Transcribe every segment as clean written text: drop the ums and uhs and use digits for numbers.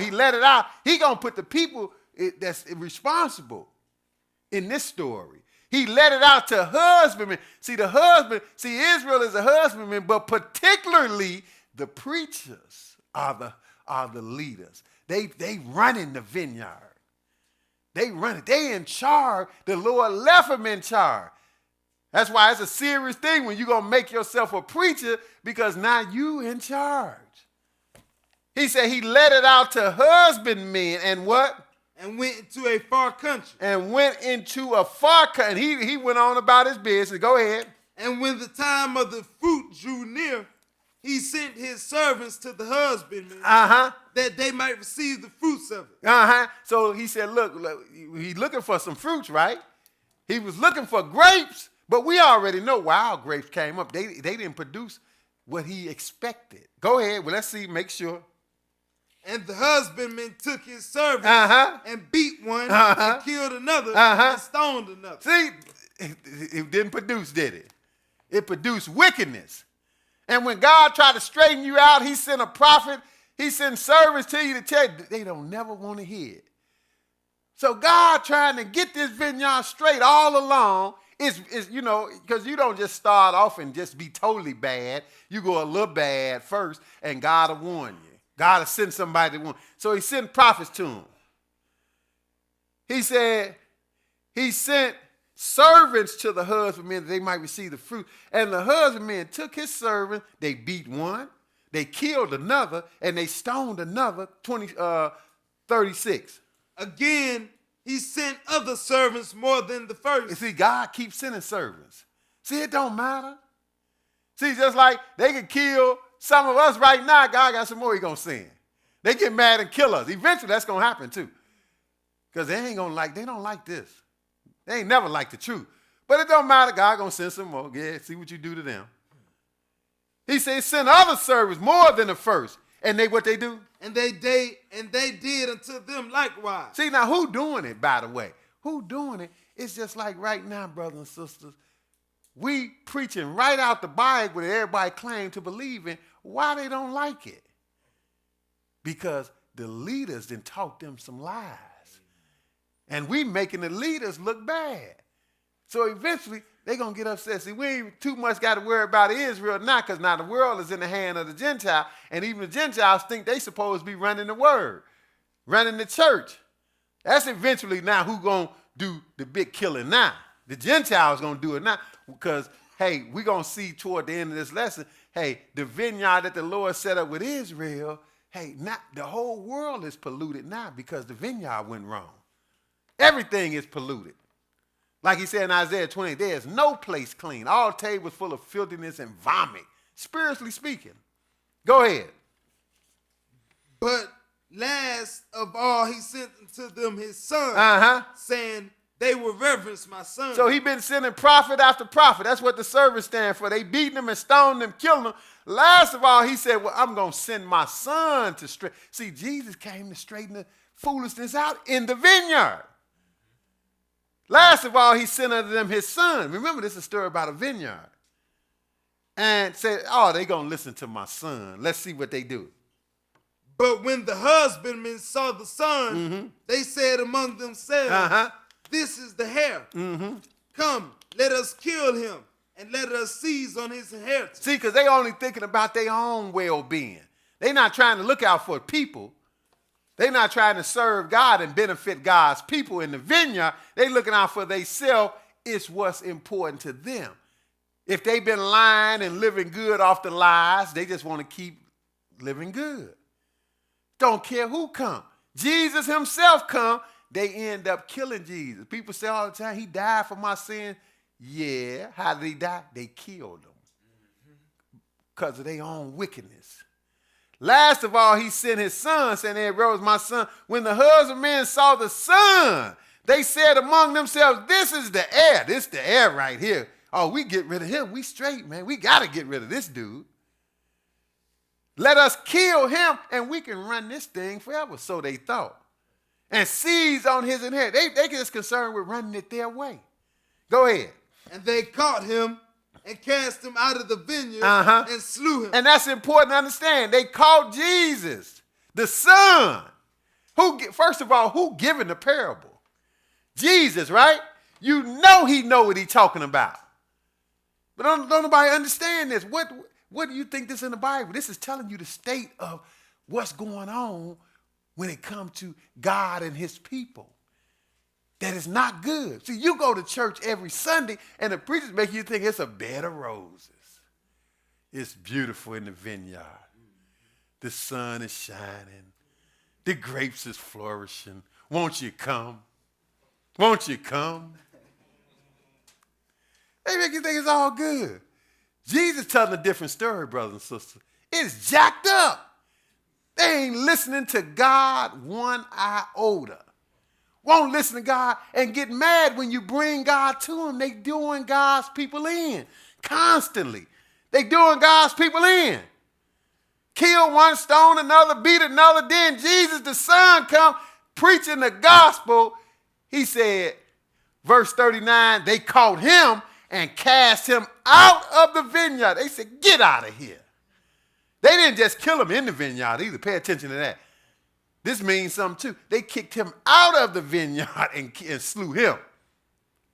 he let it out, he going to put the people that's responsible in this story. He let it out to husbandmen. See, Israel is a husbandman, but particularly the preachers are the leaders. They running the vineyard. They run it. They in charge. The Lord left them in charge. That's why it's a serious thing when you're going to make yourself a preacher, because now you in charge. He said he let it out to husbandmen and what? And went into a far country. And went into a far country. He went on about his business. Go ahead. And when the time of the fruit drew near, he sent his servants to the husbandmen that they might receive the fruits of it. So he said, look, he's looking for some fruits, right? He was looking for grapes, but we already know why our grapes came up. They didn't produce what he expected. Go ahead. Well, let's see. Make sure. And the husbandman took his servants and beat one and killed another and stoned another. See, it didn't produce, did it? It produced wickedness. And when God tried to straighten you out, he sent a prophet. He sent servants to you to tell you they don't never want to hear it. So God trying to get this vineyard straight all along is because you don't just start off and just be totally bad. You go a little bad first, and God will warn you. God will send somebody to warn. So he sent prophets to him. He said he sent servants to the husbandmen that they might receive the fruit. And the husbandmen took his servant. They beat one. They killed another. And they stoned another. 36. Again, he sent other servants more than the first. You see, God keeps sending servants. See, it don't matter. See, just like they could kill some of us right now, God got some more he going to send. They get mad and kill us. Eventually, that's going to happen too. Because they don't like this. They ain't never liked the truth. But it don't matter. God going to send some more. Yeah, see what you do to them. He said, send other servants more than the first. And what they do? And they did unto them likewise. See, now who doing it, by the way? Who doing it? It's just like right now, brothers and sisters. We preaching right out the Bible that everybody claim to believe in. Why they don't like it? Because the leaders done taught them some lies. And we making the leaders look bad. So eventually, they're going to get upset. See, we ain't too much got to worry about Israel now, because now the world is in the hand of the Gentile. And even the Gentiles think they supposed to be running the word, running the church. That's eventually now who going to do the big killing now. The Gentiles going to do it now. Because, hey, we're going to see toward the end of this lesson, hey, the vineyard that the Lord set up with Israel, hey, not the whole world is polluted now because the vineyard went wrong. Everything is polluted. Like he said in Isaiah 20, there is no place clean. All tables full of filthiness and vomit, spiritually speaking. Go ahead. But last of all, he sent to them his son, saying, they will reverence my son. So he been sending prophet after prophet. That's what the servants stand for. They beating them and stoning them, killing them. Last of all, he said, well, I'm going to send my son to straighten. See, Jesus came to straighten the foolishness out in the vineyard. Last of all, he sent unto them his son. Remember, this is a story about a vineyard. And said, oh, they going to listen to my son. Let's see what they do. But when the husbandmen saw the son, they said among themselves, this is the heir. Come, let us kill him, and let us seize on his inheritance. See, because they only thinking about their own well-being. They're not trying to look out for people. They're not trying to serve God and benefit God's people in the vineyard. They're looking out for themselves. It's what's important to them. If they've been lying and living good off the lies, they just want to keep living good. Don't care who come. Jesus himself come. They end up killing Jesus. People say all the time, he died for my sin. Yeah. How did he die? They killed him because of their own wickedness. Last of all, he sent his son, saying, there rose my son. When the husbandmen saw the son, they said among themselves, this is the heir. This is the heir right here. Oh, we get rid of him. We straight, man. We got to get rid of this dude. Let us kill him, and we can run this thing forever. So they thought. And seize on his inheritance. They just concerned with running it their way. Go ahead. And they caught him and cast him out of the vineyard and slew him. And that's important to understand. They caught Jesus, the son. First of all, who giving the parable? Jesus, right? You know he know what he's talking about. But don't nobody understand this. What do you think this in the Bible? This is telling you the state of what's going on when it comes to God and his people. That is not good. See, you go to church every Sunday and the preachers make you think it's a bed of roses. It's beautiful in the vineyard. The sun is shining. The grapes is flourishing. Won't you come? Won't you come? They make you think it's all good. Jesus telling a different story, brothers and sisters. It's jacked up. They ain't listening to God one iota. Won't listen to God and get mad when you bring God to them. They doing God's people in constantly. They doing God's people in. Kill one, stone another, beat another. Then Jesus, the Son, come preaching the gospel. He said, verse 39, they caught him and cast him out of the vineyard. They said, get out of here. They didn't just kill him in the vineyard either. Pay attention to that. This means something too. They kicked him out of the vineyard and slew him.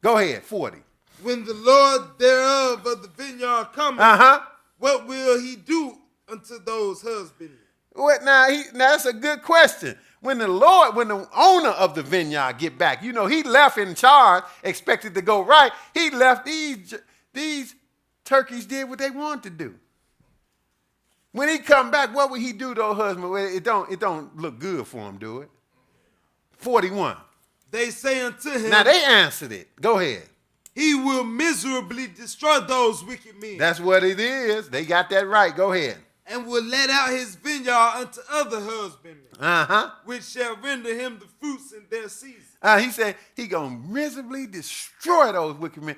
Go ahead, 40. When the Lord thereof of the vineyard cometh, what will he do unto those husbandmen? What now? That's a good question. When the owner of the vineyard get back, you know, he left in charge, expected to go right. He left these turkeys did what they wanted to do. When he come back, what will he do to her husband? Well, it don't look good for him, do it? 41. They say unto him. Now they answered it. Go ahead. He will miserably destroy those wicked men. That's what it is. They got that right. Go ahead. And will let out his vineyard unto other husbandmen, which shall render him the fruits in their season. He said he gonna miserably destroy those wicked men.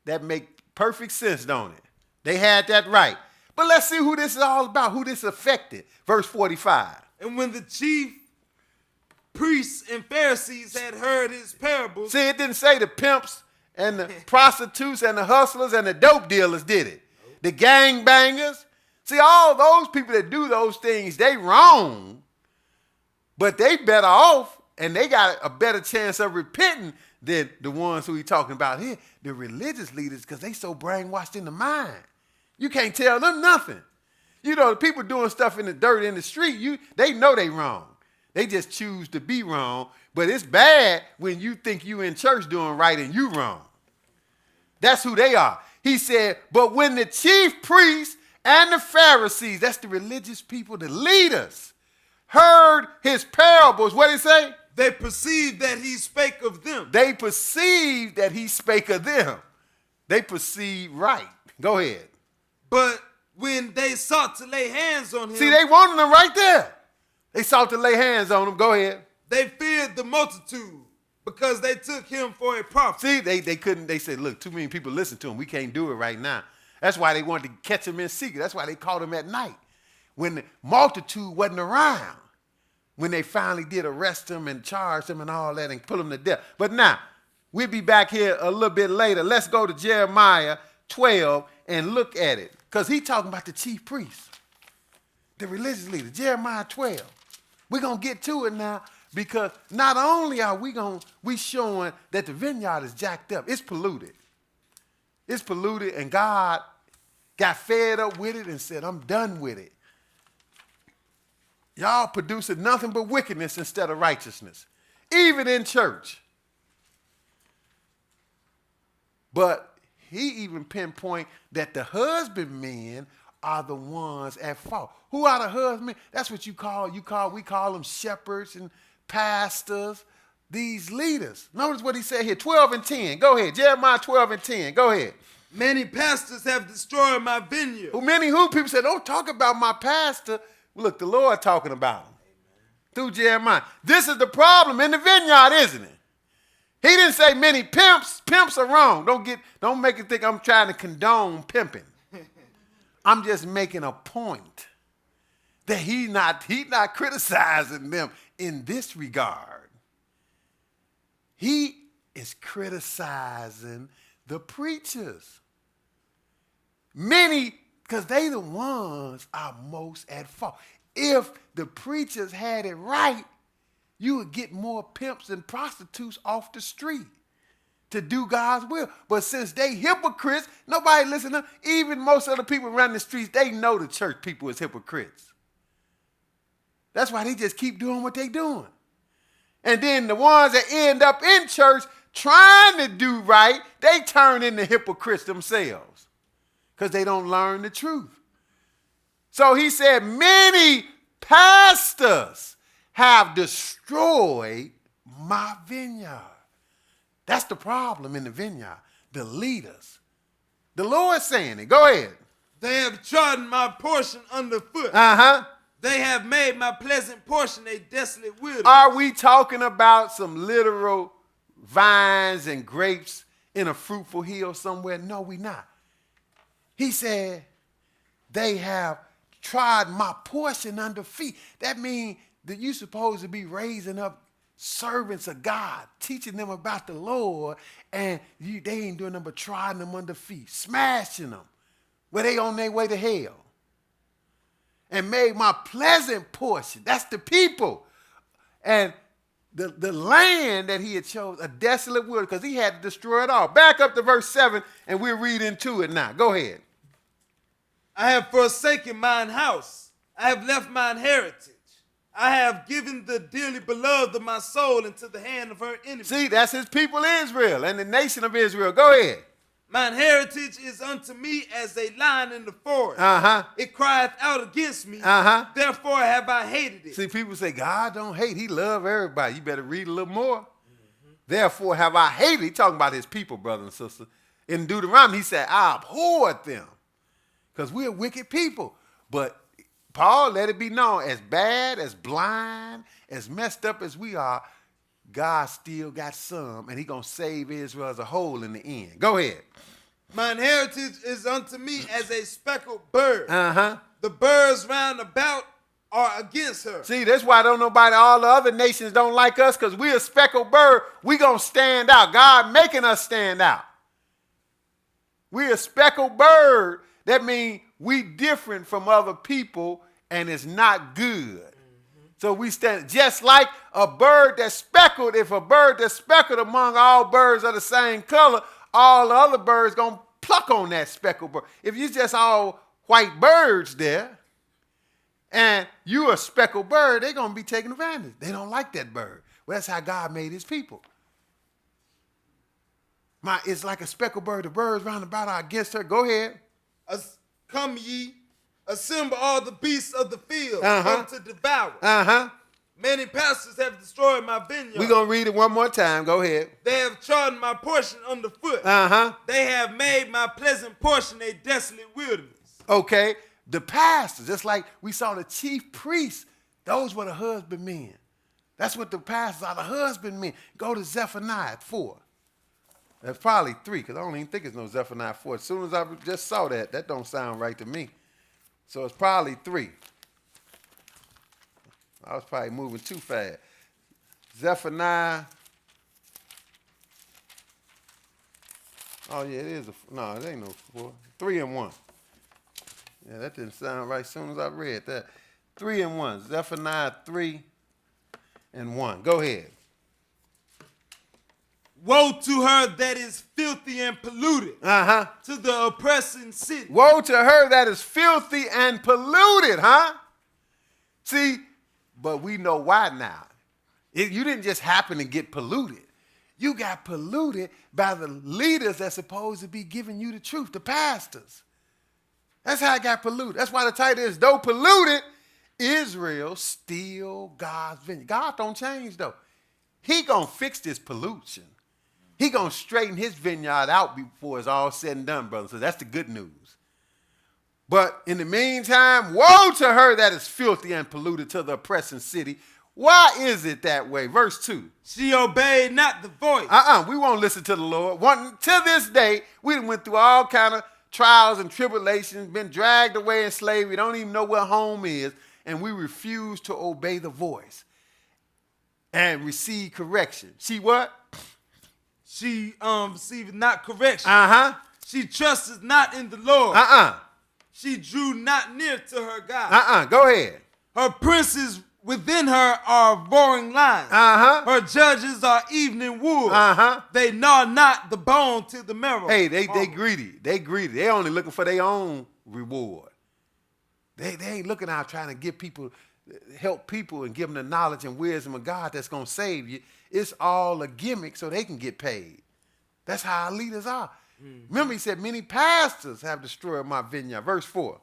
That make perfect sense, don't it? They had that right. But let's see who this is all about, who this affected. Verse 45. And when the chief priests and Pharisees had heard his parables. See, it didn't say the pimps and the prostitutes and the hustlers and the dope dealers did it. The gangbangers. See, all those people that do those things, they wrong, but they better off and they got a better chance of repenting than the ones who he talking about here, the religious leaders, because they so brainwashed in the mind. You can't tell them nothing. You know, the people doing stuff in the dirt in the street, they know they wrong. They just choose to be wrong, but it's bad when you think you in church doing right and you wrong. That's who they are. He said, but when the chief priests and the Pharisees, that's the religious people, the leaders, heard his parables, what did he say? They perceived that he spake of them. They perceived that he spake of them. They perceived right. Go ahead. But when they sought to lay hands on him. See, they wanted them right there. They sought to lay hands on him. Go ahead. They feared the multitude because they took him for a prophet. See, they couldn't. They said, look, too many people listen to him. We can't do it right now. That's why they wanted to catch him in secret. That's why they caught him at night when the multitude wasn't around. When they finally did arrest him and charge him and all that and put him to death. But now, we'll be back here a little bit later. Let's go to Jeremiah 12 and look at it. Because he's talking about the chief priests, the religious leaders. Jeremiah 12. We're going to get to it now because not only are we showing that the vineyard is jacked up, it's polluted. It's polluted and God got fed up with it and said, I'm done with it. Y'all producing nothing but wickedness instead of righteousness, even in church. But he even pinpoint that the husbandmen are the ones at fault. Who are the husbandmen? That's what we call them shepherds and pastors, these leaders. Notice what he said here, 12 and 10. Go ahead, Jeremiah 12 and 10. Go ahead. Many pastors have destroyed my vineyard. Who? People say, don't talk about my pastor. Look, the Lord talking about him. Through Jeremiah. This is the problem in the vineyard, isn't it? He didn't say many pimps. Pimps are wrong. Don't make it think I'm trying to condone pimping. I'm just making a point that he's not criticizing them in this regard. He is criticizing the preachers. Many, because they the ones are most at fault. If the preachers had it right, you would get more pimps and prostitutes off the street to do God's will. But since they hypocrites, nobody listen to them. Even most of the people running the streets, they know the church people is hypocrites. That's why they just keep doing what they doing. And then the ones that end up in church trying to do right, they turn into hypocrites themselves because they don't learn the truth. So he said, many pastors have destroyed my vineyard. That's the problem in the vineyard, the leaders. The Lord's saying it. Go ahead. They have trodden my portion underfoot. Uh-huh. They have made my pleasant portion a desolate wilderness. Are we talking about some literal vines and grapes in a fruitful hill somewhere? No, we not. He said, they have trod my portion under feet. That means that you're supposed to be raising up servants of God, teaching them about the Lord, and they ain't doing nothing but trying them under feet, smashing them where they on their way to hell. And made my pleasant portion, that's the people, and the land that he had chose, a desolate wilderness, because he had to destroy it all. Back up to verse 7, and we'll read into it now. Go ahead. I have forsaken mine house. I have left mine heritage. I have given the dearly beloved of my soul into the hand of her enemies. See, that's his people Israel and the nation of Israel. Go ahead. Mine heritage is unto me as a lion in the forest. Uh-huh. It crieth out against me. Uh-huh. Therefore have I hated it. See, people say, God don't hate. He love everybody. You better read a little more. Mm-hmm. Therefore have I hated. He talking about his people, brothers and sisters. In Deuteronomy, he said, I abhorred them because we're wicked people. But Paul let it be known, as bad, as blind, as messed up as we are, God still got some, and he going to save Israel as a whole in the end. Go ahead. Mine heritage is unto me as a speckled bird. Uh-huh. The birds round about are against her. See, that's why don't nobody, all the other nations don't like us, because we're a speckled bird. We going to stand out. God making us stand out. We're a speckled bird. That means we different from other people, and it's not good. So we stand just like a bird that's speckled. If a bird that's speckled among all birds of the same color, all the other birds going to pluck on that speckled bird. If you just all white birds there and you a speckled bird, they're going to be taking advantage. They don't like that bird. Well, that's how God made his people. It's like a speckled bird. The birds round about are against her. Go ahead. Come ye. Assemble all the beasts of the field, Uh-huh. come to devour. Uh-huh. Many pastors have destroyed my vineyard. We're going to read it one more time. Go ahead. They have trodden my portion underfoot. Uh-huh. They have made my pleasant portion a desolate wilderness. Okay. The pastors, just like we saw the chief priests, those were the husbandmen. That's what the pastors are, the husbandmen. Go to Zephaniah 4. That's probably 3, because I don't even think it's no Zephaniah 4. As soon as I just saw that don't sound right to me. So it's probably 3. I was probably moving too fast. Zephaniah. Oh, yeah, it is. No, it ain't no 4. 3 and 1. Yeah, that didn't sound right as soon as I read that. 3 and 1. Zephaniah 3 and 1. Go ahead. Woe to her that is filthy and polluted, Uh-huh. to the oppressing city. Woe to her that is filthy and polluted, huh? See, but we know why now. You didn't just happen to get polluted. You got polluted by the leaders that's supposed to be giving you the truth, the pastors. That's how it got polluted. That's why the title is, though polluted, Israel still God's vineyard. God don't change, though. He going to fix this pollution. He going to straighten his vineyard out before it's all said and done, brother. So that's the good news. But in the meantime, woe to her that is filthy and polluted, to the oppressing city. Why is it that way? Verse 2. She obeyed not the voice. We won't listen to the Lord. To this day, we went through all kind of trials and tribulations, been dragged away in slavery, don't even know where home is, and we refuse to obey the voice and receive correction. She what? She received not correction. Uh-huh. She trusted not in the Lord. Uh-uh. She drew not near to her God. Go ahead. Her princes Within her are roaring lions. Her judges are evening wolves. They gnaw not the bone to the marrow. Hey, they greedy. They greedy. They only looking for their own reward. They ain't looking out trying to give people, help people and give them the knowledge and wisdom of God that's going to save you. It's all a gimmick so they can get paid. That's how our leaders are. Remember, he said, many pastors have destroyed my vineyard. Verse 4.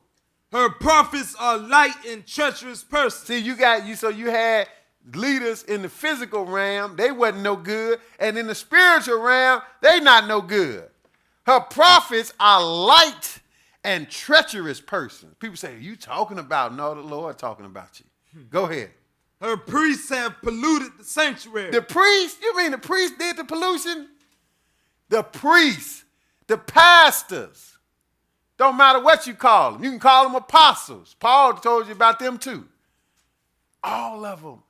Her prophets are light and treacherous persons. See, you had leaders in the physical realm, they wasn't no good, and in the spiritual realm, they not no good. Her prophets are light and treacherous persons. People say, you talking about? No, the Lord talking about you. Go ahead. Her priests have polluted the sanctuary. The priests? You mean the priests did the pollution? The priests, the pastors. Don't matter what you call them. You can call them apostles. Paul told you about them too. All of them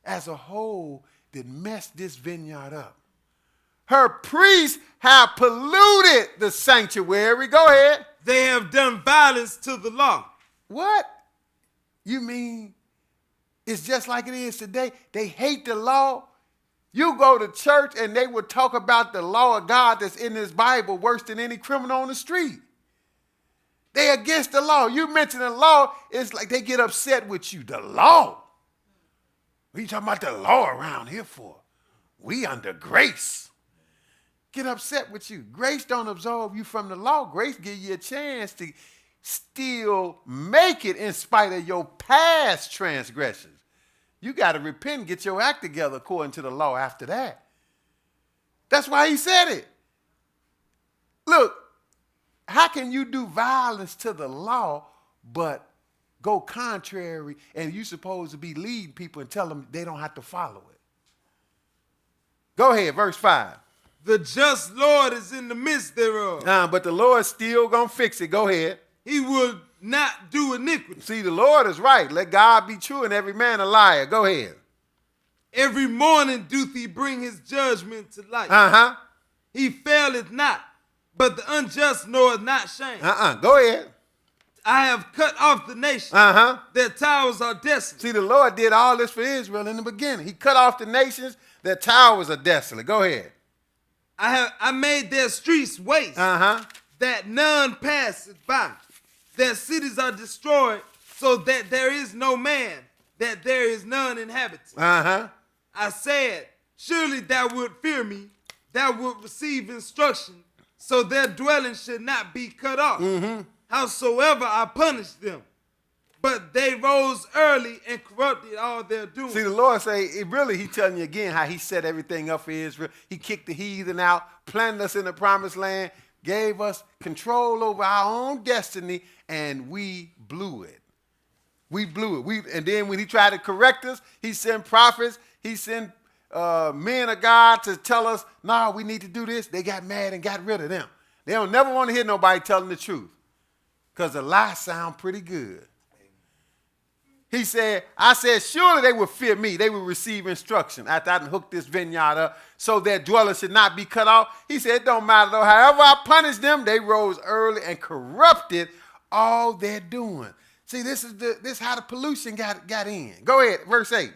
as a whole did mess this vineyard up. Her priests have polluted the sanctuary. Go ahead. They have done violence to the law. What? You mean it's just like it is today? They hate the law. You go to church and they would talk about the law of God that's in this Bible worse than any criminal on the street. They against the law. You mention the law, it's like they get upset with you. The law? What are you talking about the law around here for? We under grace. Get upset with you. Grace don't absolve you from the law. Grace give you a chance to still make it in spite of your past transgressions. You got to repent and get your act together according to the law after that. That's why he said it. Look, how can you do violence to the law but go contrary and you supposed to be leading people and tell them they don't have to follow it? Go ahead, verse 5. The just Lord is in the midst thereof. But the Lord's still going to fix it. Go ahead. He will not do iniquity. See, the Lord is right. Let God be true and every man a liar. Go ahead. Every morning doth he bring his judgment to light. He faileth not, but the unjust knoweth not shame. Go ahead. I have cut off the nations. Their towers are desolate. See, the Lord did all this for Israel in the beginning. He cut off the nations. Their towers are desolate. Go ahead. I made their streets waste, that none passeth by. Their cities are destroyed, so that there is no man, that there is none inhabited. I said, surely thou wilt fear me, thou wilt receive instruction, so their dwelling should not be cut off. Howsoever I punished them. But they rose early and corrupted all their doing. See, the Lord say, he telling you again how he set everything up for Israel. He kicked the heathen out, planted us in the promised land, gave us control over our own destiny, and we blew it. We blew it. And then when he tried to correct us, he sent prophets, he sent men of God to tell us, no, we need to do this. They got mad and got rid of them. They don't never want to hear nobody telling the truth because the lies sound pretty good. He said, I said, surely they will fear me. They will receive instruction after I hooked this vineyard up so their dwellers should not be cut off. He said, it don't matter though. However I punished them, they rose early and corrupted all they're doing. See, this is how the pollution got in. Go ahead, verse 8.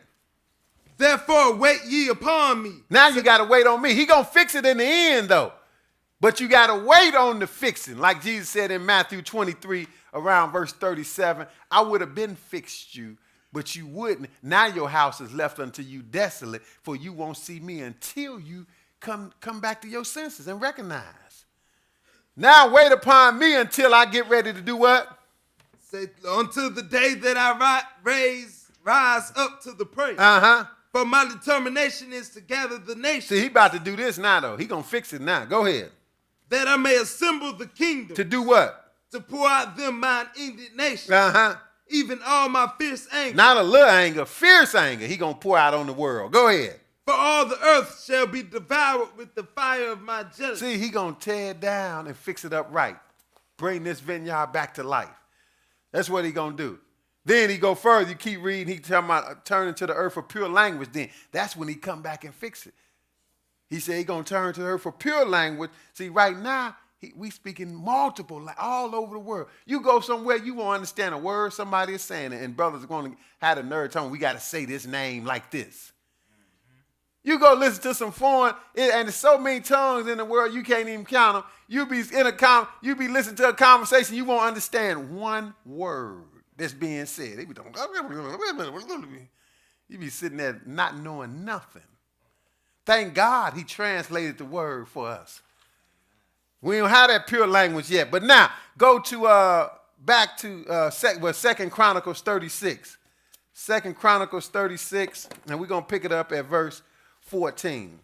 Therefore wait ye upon me. Now you got to wait on me. He going to fix it in the end though. But you got to wait on the fixing. Like Jesus said in Matthew 23, around verse 37, I would have been fixed you, but you wouldn't. Now your house is left unto you desolate, for you won't see me until you come back to your senses and recognize. Now wait upon me until I get ready to do what? Say, until the day that I rise up to the praise. For my determination is to gather the nations. See, he about to do this now, though. He going to fix it now. Go ahead. That I may assemble the kingdom. To do what? To pour out them mine indignation. Even all my fierce anger. Not a little anger, fierce anger. He going to pour out on the world. Go ahead. For all the earth shall be devoured with the fire of my jealousy. See, he going to tear it down and fix it up right. Bring this vineyard back to life. That's what he going to do. Then he go further. You keep reading. He talking about turning to the earth for pure language. Then that's when he come back and fix it. He said he going to turn to the earth for pure language. See, right now, we speaking multiple, like all over the world. You go somewhere, you won't understand a word somebody is saying, and brothers are going to have the nerve telling we got to say this name like this. You go listen to some foreign, and there's so many tongues in the world you can't even count them. You be listening to a conversation, you won't understand one word that's being said. They be doing, you be sitting there not knowing nothing. Thank God he translated the word for us. We don't have that pure language yet. But now, go to back to 2 Chronicles 36. 2 Chronicles 36, and we're going to pick it up at verse 14.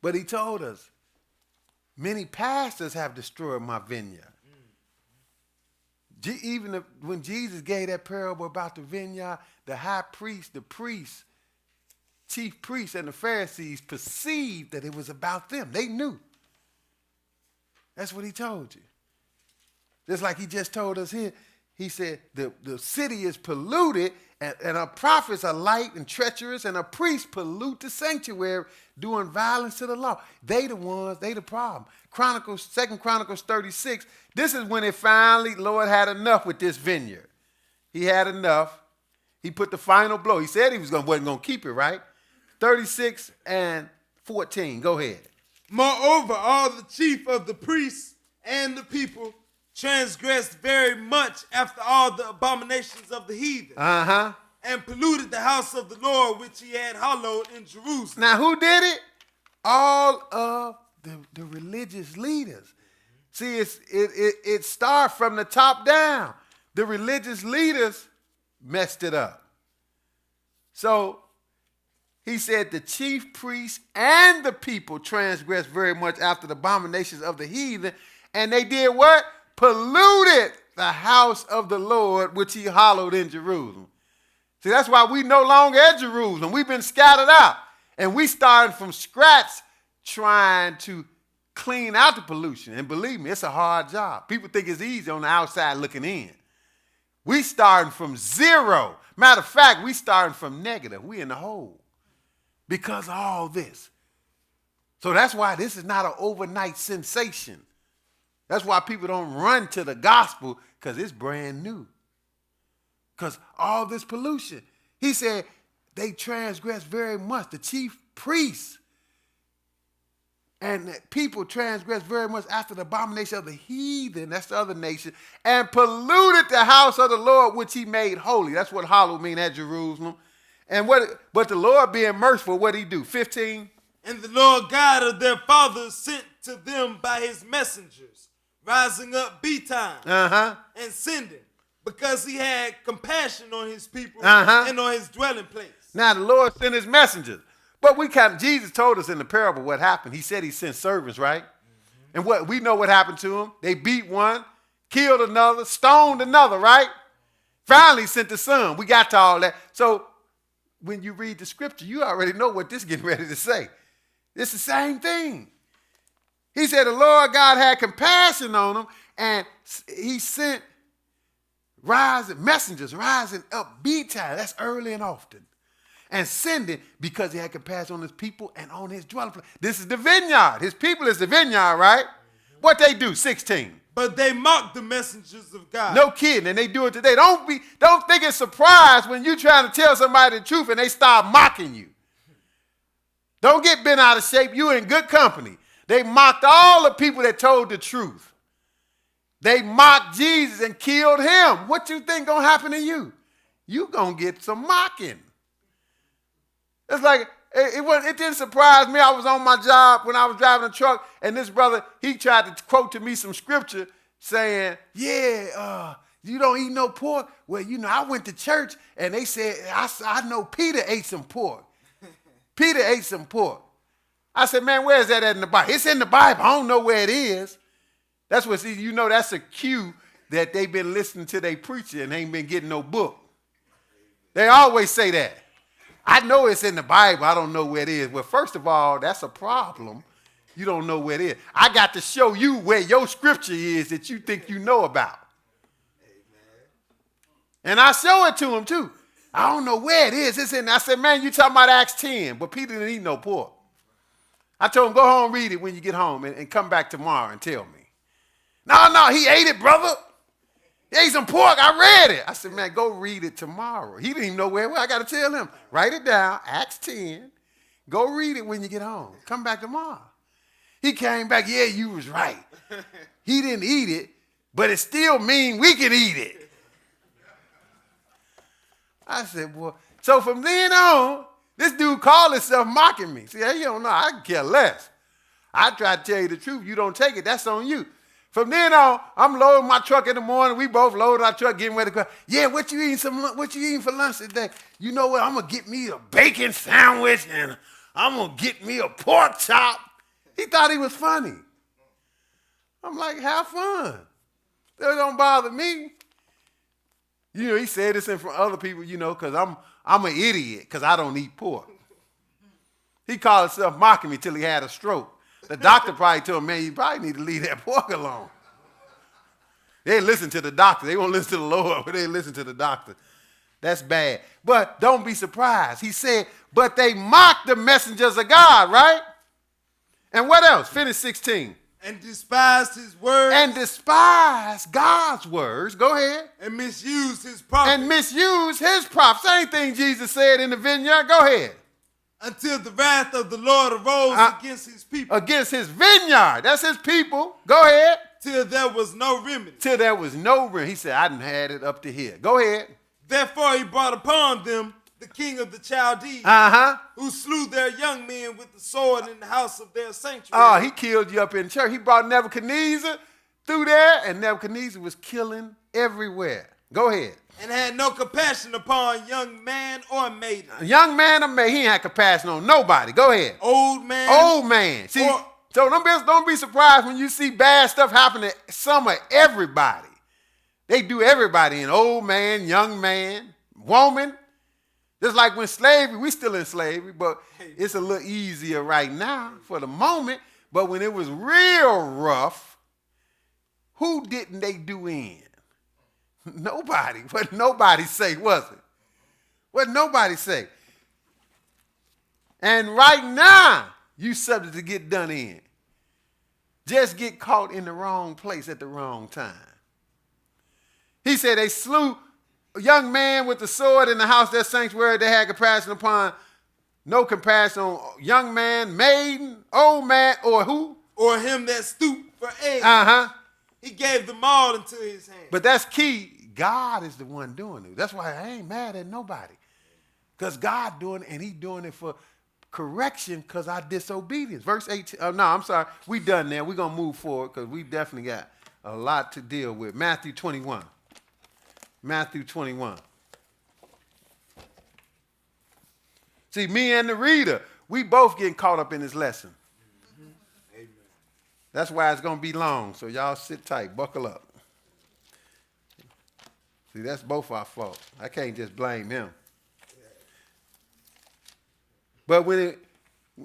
But he told us, many pastors have destroyed my vineyard. Even when Jesus gave that parable about the vineyard, the high priest, the priests, chief priests, and the Pharisees perceived that it was about them. They knew. That's what he told you. Just like he just told us here, he said the city is polluted, and our prophets are light and treacherous, and our priests pollute the sanctuary, doing violence to the law. They the problem. 2 Chronicles 36, this is when it finally, Lord had enough with this vineyard. He had enough. He put the final blow. He said he wasn't going to keep it, right? 36 and 14, go ahead. Moreover, all the chief of the priests and the people transgressed very much after all the abominations of the heathen. And polluted the house of the Lord, which he had hallowed in Jerusalem. Now, who did it? All of the religious leaders. See, it starts from the top down. The religious leaders messed it up. So he said the chief priests and the people transgressed very much after the abominations of the heathen. And they did what? Polluted the house of the Lord, which he hallowed in Jerusalem. See, that's why we no longer at Jerusalem. We've been scattered out. And we started from scratch trying to clean out the pollution. And believe me, it's a hard job. People think it's easy on the outside looking in. We starting from zero. Matter of fact, we starting from negative. We in the hole because of all this. So that's why this is not an overnight sensation. That's why people don't run to the gospel, because it's brand new. Because all this pollution. He said they transgressed very much. The chief priests and the people transgressed very much after the abomination of the heathen, that's the other nation, and polluted the house of the Lord, which he made holy. That's what hallowed mean at Jerusalem. And but the Lord being merciful, what did he do? 15. And the Lord God of their fathers sent to them by his messengers, rising up betime and sending, because he had compassion on his people and on his dwelling place. Now the Lord sent his messengers. But Jesus told us in the parable what happened. He said he sent servants, right? And we know what happened to them. They beat one, killed another, stoned another, right? Finally sent the son. We got to all that. So when you read the scripture, you already know what this is getting ready to say. It's the same thing. He said the Lord God had compassion on them, and he sent messengers rising up betime. That's early and often. And sending, because he had compassion on his people and on his dwelling place. This is the vineyard. His people is the vineyard, right? What they do, 16. But they mocked the messengers of God. No kidding, and they do it today. Don't think it's surprised when you're trying to tell somebody the truth and they start mocking you. Don't get bent out of shape. You're in good company. They mocked all the people that told the truth. They mocked Jesus and killed him. What you think gonna happen to you? You gonna get some mocking. It's like, it didn't surprise me. I was on my job when I was driving a truck, and this brother, he tried to quote to me some scripture saying, you don't eat no pork? Well, I went to church, and they said, I know Peter ate some pork. Peter ate some pork. I said, man, where is that at in the Bible? It's in the Bible. I don't know where it is. That's what, that's a cue that they've been listening to their preacher and ain't been getting no book. They always say that. I know it's in the Bible. I don't know where it is. Well, first of all, that's a problem. You don't know where it is. I got to show you where your scripture is that you think you know about. And I show it to him too. I don't know where it is. It's in. I said, man, you talking about Acts 10, but Peter didn't eat no pork. I told him, go home, read it when you get home and come back tomorrow and tell me. No, he ate it, brother. He ate some pork. I read it. I said, man, go read it tomorrow. He didn't even know where it was. I got to tell him, write it down, Acts 10. Go read it when you get home. Come back tomorrow. He came back, yeah, you was right. He didn't eat it, but it still mean we can eat it. I said, well, so from then on, this dude called himself mocking me. See, you don't know, I can care less. I try to tell you the truth. You don't take it, that's on you. From then on, I'm loading my truck in the morning. We both loaded our truck, getting ready to go. Yeah, what you eating for lunch today? You know what? I'm going to get me a bacon sandwich and I'm going to get me a pork chop. He thought he was funny. I'm like, have fun. That don't bother me. You know, he said this in front of other people, you know, because I'm an idiot because I don't eat pork. He called himself mocking me till he had a stroke. The doctor probably told him, man, you probably need to leave that pork alone. They listen to the doctor. They won't listen to the Lord, but they listen to the doctor. That's bad. But don't be surprised. He said, but they mocked the messengers of God, right? And what else? Finish 16. And despised his words. And despised God's words. Go ahead. And misused his prophets. And misused his prophets. Same thing Jesus said in the vineyard. Go ahead. Until the wrath of the Lord arose against his people. Against his vineyard. That's his people. Go ahead. Till there was no remedy. Till there was no remedy. He said, I done had it up to here. Go ahead. Therefore he brought upon them the king of the Chaldees, who slew their young men with the sword in the house of their sanctuary. Oh, he killed you up in church. He brought Nebuchadnezzar through there, and Nebuchadnezzar was killing everywhere. Go ahead. And had no compassion upon young man or maiden. Young man or maiden, he ain't had compassion on nobody. Go ahead. Old man. Old man. See, so don't be surprised when you see bad stuff happen to some of everybody. They do everybody in old man, young man, woman. Just like when slavery, we still in slavery, but it's a little easier right now for the moment. But when it was real rough, who didn't they do in? Nobody. What nobody say, was it? What nobody say? And right now, you subject to get done in. Just get caught in the wrong place at the wrong time. He said they slew a young man with the sword in the house of their sanctuary. They had compassion upon, no compassion on young man, maiden, old man, or who? Or him that stooped for age. He gave them all into his hand. But that's key. God is the one doing it. That's why I ain't mad at nobody. Because God doing it, and he doing it for correction because our disobedience. Verse 18. Oh, no, I'm sorry. We done there. We're going to move forward because we definitely got a lot to deal with. Matthew 21. Matthew 21. See, me and the reader, we both getting caught up in this lesson. Amen. That's why it's going to be long, so y'all sit tight, buckle up. See, that's both our fault. I can't just blame him. But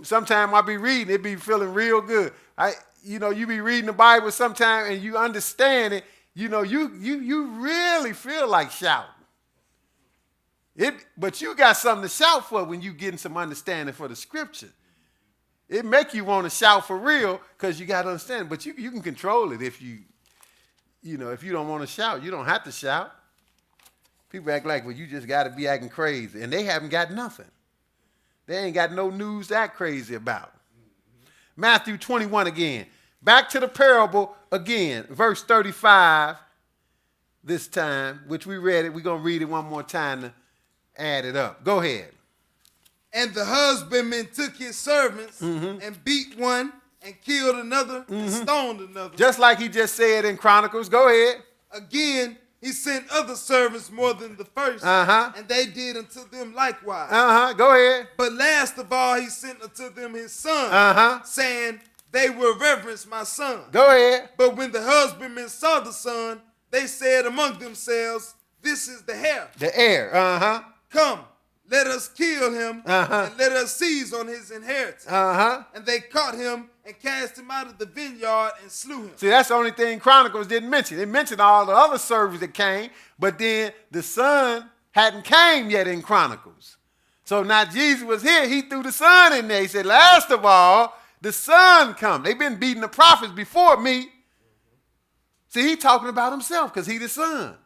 sometimes I be reading, it be feeling real good. You be reading the Bible sometime and you understand it. You really feel like shouting. But you got something to shout for when you getting some understanding for the scripture. It make you want to shout for real because you got to understand. But you can control it if you don't want to shout. You don't have to shout. People act like, well, you just got to be acting crazy. And they haven't got nothing. They ain't got no news to act crazy about. Matthew 21 again. Back to the parable again. Verse 35 this time, which we read it. We're going to read it one more time to add it up. Go ahead. And the husbandman took his servants and beat one and killed another and stoned another. Just like he just said in Chronicles. Go ahead. Again, he sent other servants more than the first, and they did unto them likewise. Go ahead. But last of all, he sent unto them his son, saying, they will reverence my son. Go ahead. But when the husbandmen saw the son, they said among themselves, this is the heir. The heir, Come, let us kill him, and let us seize on his inheritance. And they caught him and cast him out of the vineyard and slew him. See, that's the only thing Chronicles didn't mention. They mentioned all the other servants that came, but then the son hadn't came yet in Chronicles. So now Jesus was here. He threw the son in there. He said, last of all, the son come. They've been beating the prophets before me. See, he talking about himself because he the son.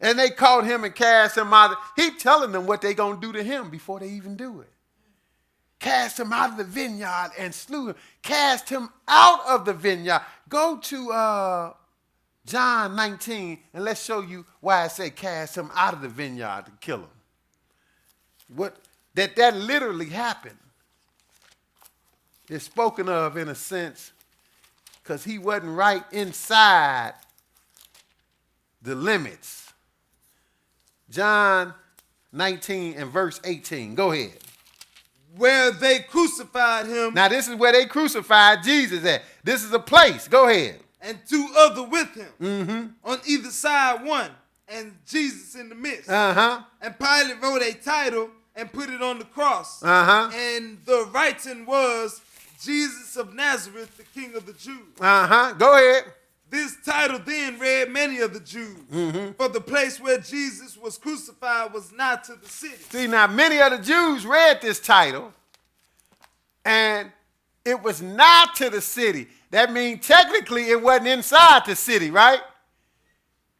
And they caught him and cast him out. He telling them what they going to do to him before they even do it. Cast him out of the vineyard and slew him. Cast him out of the vineyard. Go to John 19 and let's show you why I say cast him out of the vineyard to kill him. That literally happened. It's spoken of in a sense because he wasn't right inside the limits. John 19 and verse 18. Go ahead. Where they crucified him. Now this is where they crucified Jesus at. This is a place. Go ahead. And two other with him. On either side one. And Jesus in the midst. And Pilate wrote a title and put it on the cross. And the writing was Jesus of Nazareth, the King of the Jews. Go ahead. This title then read many of the Jews. For the place where Jesus was crucified was not to the city. See, now many of the Jews read this title, and it was not to the city. That means technically it wasn't inside the city, right?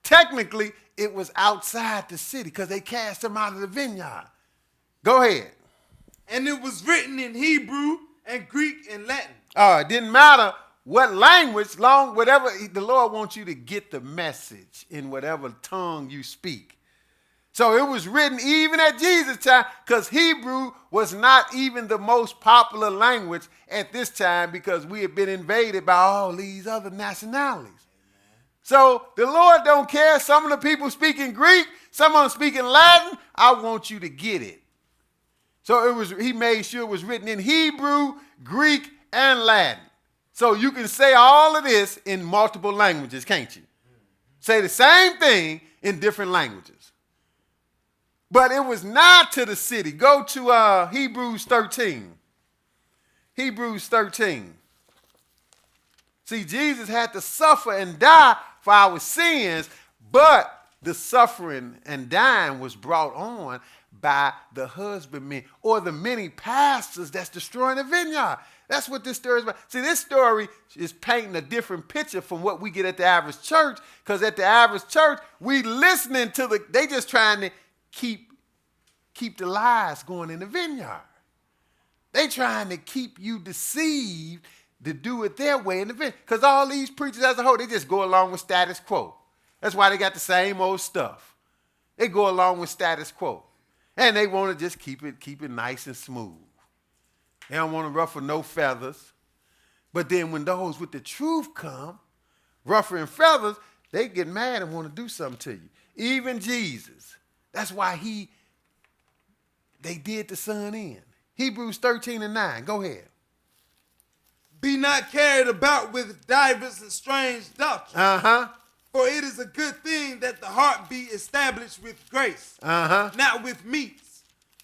Technically, it was outside the city because they cast him out of the vineyard. Go ahead. And it was written in Hebrew and Greek and Latin. It didn't matter what language, whatever, the Lord wants you to get the message in whatever tongue you speak. So it was written even at Jesus' time because Hebrew was not even the most popular language at this time because we had been invaded by all these other nationalities. So the Lord don't care. Some of the people speaking Greek, some of them speaking Latin. I want you to get it. So he made sure it was written in Hebrew, Greek, and Latin. So you can say all of this in multiple languages, can't you? Say the same thing in different languages. But it was not to the city. Go to Hebrews 13. Hebrews 13. See, Jesus had to suffer and die for our sins, but the suffering and dying was brought on by the husbandmen or the many pastors that's destroying the vineyard. That's what this story is about. See, this story is painting a different picture from what we get at the average church, because at the average church, we listening to they just trying to keep the lies going in the vineyard. They trying to keep you deceived to do it their way in the vineyard. Because all these preachers as a whole, they just go along with status quo. That's why they got the same old stuff. They go along with status quo. And they want to just keep it nice and smooth. They don't want to ruffle no feathers. But then when those with the truth come, ruffling feathers, they get mad and want to do something to you. Even Jesus. That's why they did the son in. Hebrews 13 and 9. Go ahead. Be not carried about with divers and strange doctrines. For it is a good thing that the heart be established with grace, not with meats,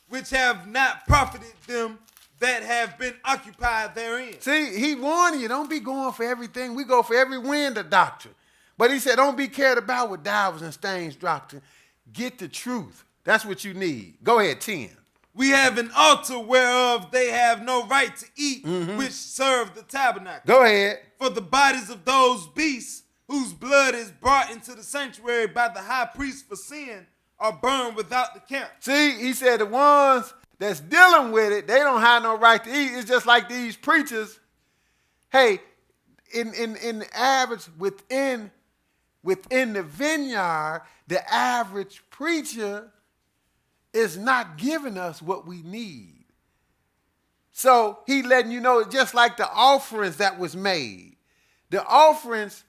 which have not profited them that have been occupied therein. See, he warned you, don't be going for everything. We go for every wind of doctrine. But he said, don't be carried about with divers and strange doctrine. Get the truth. That's what you need. Go ahead, 10. We have an altar whereof they have no right to eat, which serve the tabernacle. Go ahead. For the bodies of those beasts whose blood is brought into the sanctuary by the high priest for sin are burned without the camp. See, he said the ones that's dealing with it, they don't have no right to eat. It's just like these preachers. Hey, in the average, within the vineyard, the average preacher is not giving us what we need. So he letting you know, just like the offerings that was made. The offerings,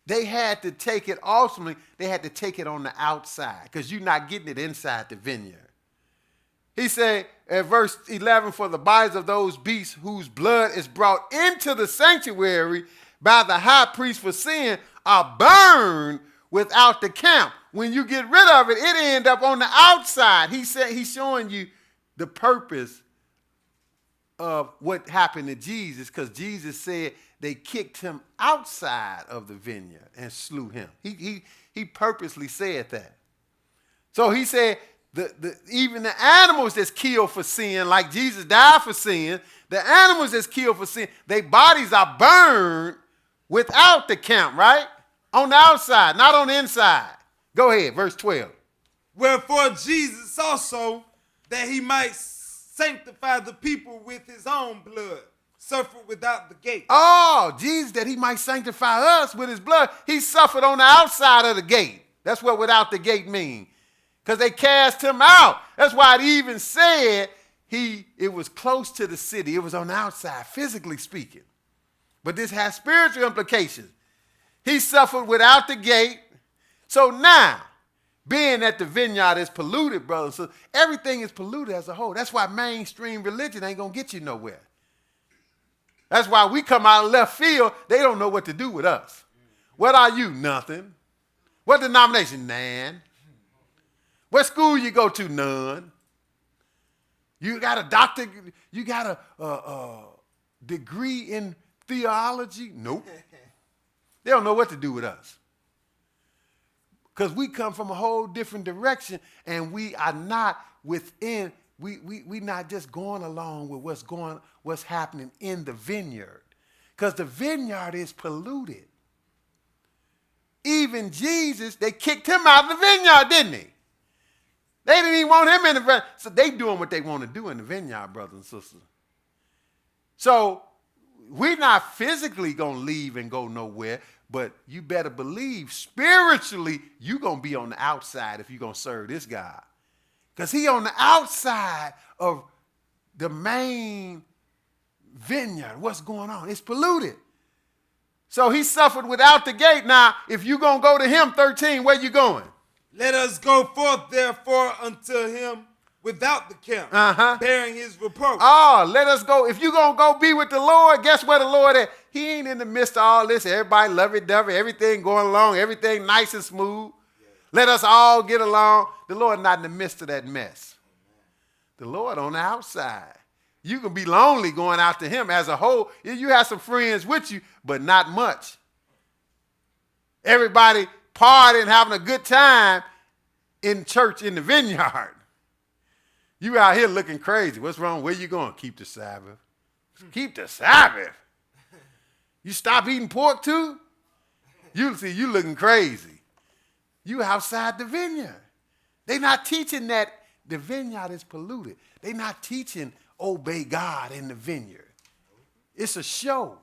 they had to take it, ultimately, they had to take it on the outside because you're not getting it inside the vineyard. He said at verse 11, for the bodies of those beasts whose blood is brought into the sanctuary by the high priest for sin are burned without the camp. When you get rid of it, it ends up on the outside. He said he's showing you the purpose of what happened to Jesus, because Jesus said they kicked him outside of the vineyard and slew him. He purposely said that. So he said even the animals that's killed for sin, like Jesus died for sin, the animals that's killed for sin, their bodies are burned without the camp, right? On the outside, not on the inside. Go ahead, verse 12. Wherefore Jesus also, that he might sanctify the people with his own blood, suffered without the gate. Oh, Jesus, that he might sanctify us with his blood. He suffered on the outside of the gate. That's what without the gate means. Because they cast him out. That's why it even said it was close to the city. It was on the outside, physically speaking. But this has spiritual implications. He suffered without the gate. So now, being that the vineyard is polluted, brothers, so everything is polluted as a whole. That's why mainstream religion ain't going to get you nowhere. That's why we come out of left field, they don't know what to do with us. What are you? Nothing. What denomination? Nan. What school you go to? None. You got a doctor, you got a degree in theology? Nope. They don't know what to do with us. Because we come from a whole different direction, and we are not within, we not just going along with what's happening in the vineyard. Because the vineyard is polluted. Even Jesus, they kicked him out of the vineyard, didn't they? They didn't even want him in the vineyard. So they doing what they want to do in the vineyard, brothers and sisters. So we're not physically going to leave and go nowhere, but you better believe spiritually you're going to be on the outside if you're going to serve this God. Because he on the outside of the main vineyard. What's going on? It's polluted. So he suffered without the gate. Now, if you're going to go to him, 13, where you going? Let us go forth, therefore, unto him without the camp, bearing his reproach. Oh, let us go. If you're going to go be with the Lord, guess where the Lord is? He ain't in the midst of all this. Everybody lovey-dovey, everything going along, everything nice and smooth. Yeah. Let us all get along. The Lord not in the midst of that mess. The Lord on the outside. You can be lonely going out to him as a whole. You have some friends with you, but not much. Everybody partying, having a good time in church in the vineyard. You out here looking crazy. What's wrong? Where you going? Keep the Sabbath. Keep the Sabbath. You stop eating pork too? You see, you looking crazy. You outside the vineyard. They not teaching that the vineyard is polluted. They not teaching obey God in the vineyard. It's a show.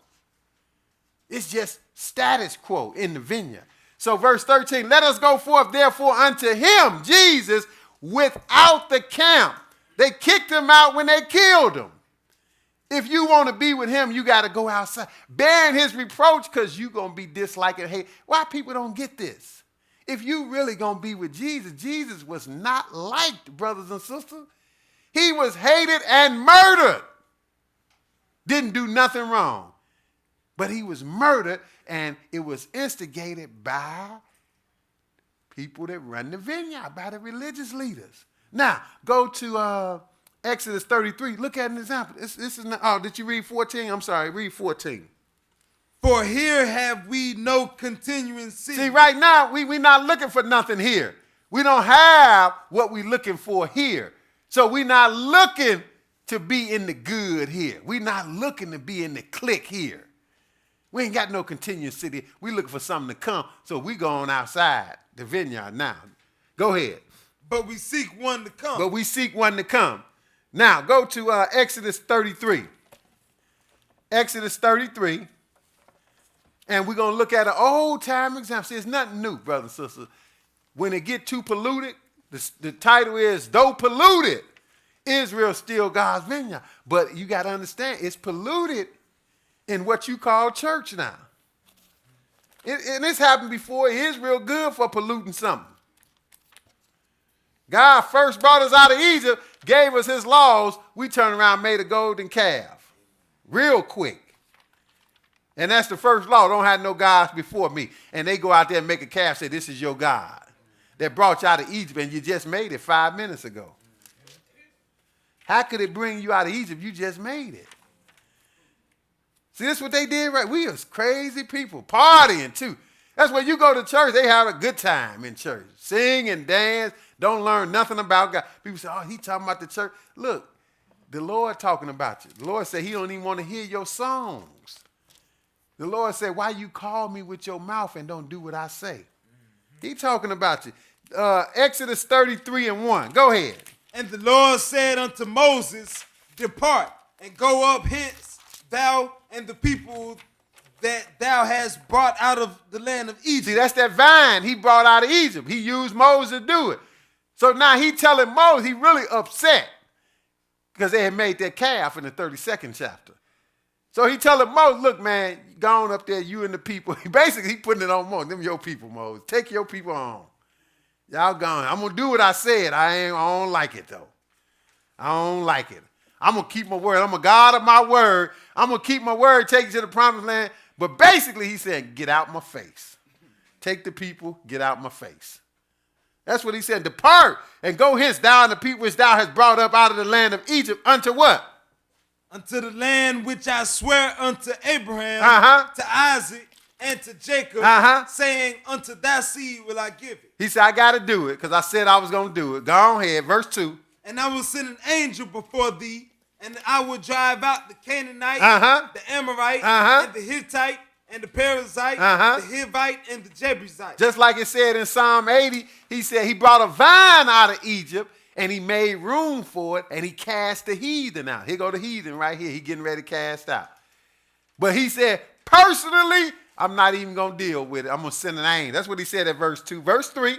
It's just status quo in the vineyard. So verse 13, let us go forth therefore unto him, Jesus, without the camp. They kicked him out when they killed him. If you want to be with him, you got to go outside, bearing his reproach, because you're going to be disliked and hated. Why people don't get this? If you really going to be with Jesus, Jesus was not liked, brothers and sisters. He was hated and murdered. Didn't do nothing wrong. But he was murdered, and it was instigated by people that run the vineyard, by the religious leaders. Now, go to Exodus 33. Look at an example. This is not, oh, did you read 14? I'm sorry, read 14. For here have we no continuing city. See, right now, we're not looking for nothing here. We don't have what we're looking for here. So we're not looking to be in the good here. We're not looking to be in the clique here. We ain't got no continuous city. We're looking for something to come. So we going outside the vineyard now. Go ahead. But we seek one to come. But we seek one to come. Now, go to Exodus 33. Exodus 33. And we're going to look at an old-time example. See, it's nothing new, brothers and sisters. When it get too polluted, the title is, Though Polluted, Israel Still God's Vineyard. But you got to understand, it's polluted in what you call church now. And this happened before. Israel good for polluting something. God first brought us out of Egypt, gave us his laws. We turned around and made a golden calf real quick. And that's the first law. Don't have no gods before me. And they go out there and make a calf, say, this is your God that brought you out of Egypt, and you just made it 5 minutes ago. How could it bring you out of Egypt? You just made it. See, this is what they did, right? We was crazy people, partying too. That's when you go to church, they have a good time in church. Sing and dance, don't learn nothing about God. People say, oh, he talking about the church. Look, the Lord talking about you. The Lord said he don't even want to hear your songs. The Lord said, why you call me with your mouth and don't do what I say? He talking about you. Exodus 33:1. Go ahead. And the Lord said unto Moses, depart and go up hence, thou and the people that thou hast brought out of the land of Egypt. See, that's that vine he brought out of Egypt. He used Moses to do it. So now he telling Moses he really upset because they had made that calf in the 32nd chapter. So he telling Moses, look, man, go on up there, you and the people. Basically, he putting it on Moses. Them your people, Moses. Take your people on. Y'all gone. I'm going to do what I said. I don't like it, though. I don't like it. I'm going to keep my word. I'm a God of my word. I'm going to keep my word, take you to the promised land. But basically, he said, get out my face. Take the people, get out my face. That's what he said. Depart and go hence, thou and the people which thou hast brought up out of the land of Egypt unto what? Unto the land which I swear unto Abraham, to Isaac, and to Jacob, saying, unto thy seed will I give it. He said, I got to do it because I said I was going to do it. Go on ahead, verse 2. And I will send an angel before thee, and I will drive out the Canaanite, the Amorite, and the Hittite, and the Perizzite, the Hivite, and the Jebusite. Just like it said in Psalm 80, he said he brought a vine out of Egypt, and he made room for it, and he cast the heathen out. Here go the heathen right here. He getting ready to cast out. But he said, personally, I'm not even going to deal with it. I'm going to send an angel. That's what he said at verse 2. Verse 3.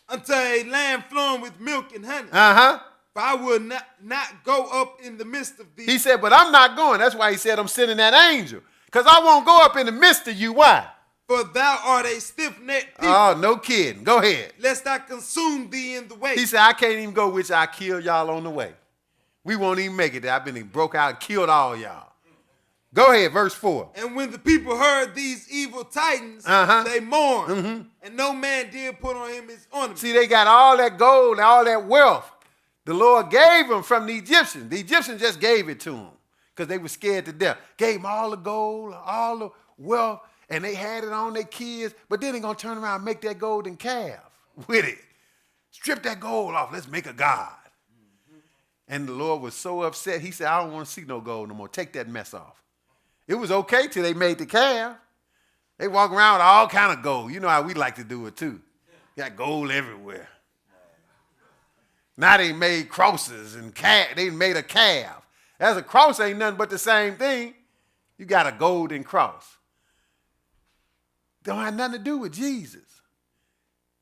Unto a land flowing with milk and honey. For I will not go up in the midst of thee. He said, but I'm not going. That's why he said I'm sending that angel. Because I won't go up in the midst of you. Why? For thou art a stiff-necked people. Oh, no kidding. Go ahead. Lest I consume thee in the way. He said, I can't even go with you. I kill y'all on the way. We won't even make it there. I've been broke out and killed all y'all. Go ahead, verse 4. And when the people heard these evil tidings, they mourned. And no man did put on him his ornament. See, they got all that gold and all that wealth. The Lord gave them from the Egyptians. The Egyptians just gave it to them because they were scared to death. Gave them all the gold, all the wealth, and they had it on their kids. But then they're going to turn around and make that golden calf with it. Strip that gold off. Let's make a god. And the Lord was so upset. He said, I don't want to see no gold no more. Take that mess off. It was okay till they made the calf. They walk around with all kind of gold. You know how we like to do it too. Got gold everywhere. Now they made crosses and they made a calf. As a cross ain't nothing but the same thing. You got a golden cross. Don't have nothing to do with Jesus.